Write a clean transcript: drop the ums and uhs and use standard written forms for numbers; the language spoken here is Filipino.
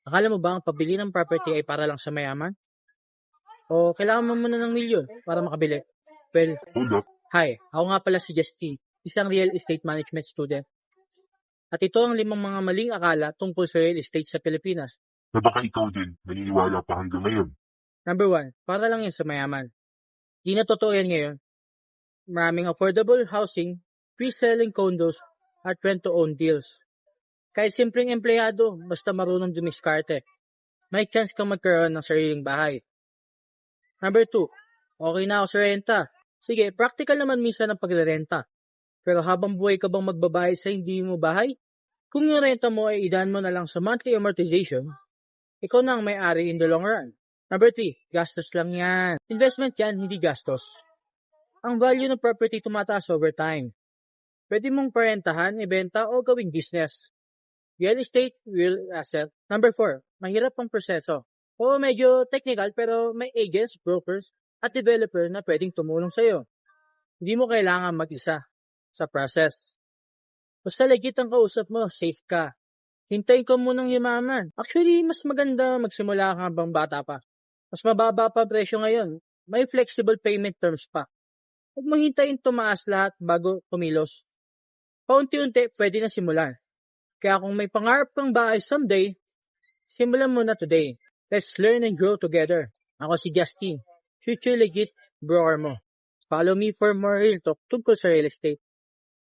Akala mo ba ang pabili ng property ay para lang sa mayaman? O kailangan mo muna ng milyon para makabili? Well, Hold up. hi. Ako nga pala si Justin, isang real estate management student. At ito ang 5 mga maling akala tungkol sa real estate sa Pilipinas. Na baka ikaw din, naniniwala pa hanggang ngayon. Number 1, para lang yan sa mayaman. Di na totoo yan ngayon. Maraming affordable housing, pre-selling condos, at rent-to-own deals. Kahit simpleng empleyado, basta marunong dumiskarte, may chance kang magkaroon ng sariling bahay. Number 2, okay na ako sa renta. Sige, practical naman minsan ang pagrerenta. Pero habang buhay ka bang magbabayad sa hindi mo bahay? Kung yung renta mo ay idaan mo na lang sa monthly amortization, ikaw na ang may-ari in the long run. Number 3, gastos lang yan. Investment yan, hindi gastos. Ang value ng property tumataas over time. Pwede mong parentahan, ibenta o gawing business. Real estate, real asset. Number 4, mahirap ang proseso. Oo, medyo technical pero may agents, brokers, at developer na pwedeng tumulong sa'yo. Hindi mo kailangan mag-isa sa process. Basta legit ang kausap mo, safe ka. Hintayin ko munang yumaman. Actually, mas maganda magsimula ka habang bata pa. Mas mababa pa presyo ngayon. May flexible payment terms pa. Huwag mong hintayin tumaas lahat bago kumilos. Paunti-unti, pwede na simulan. Kaya kung may pangarap kang bahay someday, simulan mo na today. Let's learn and grow together. Ako si Justin, future legit broker mo. Follow me for more real talk tungkol sa real estate.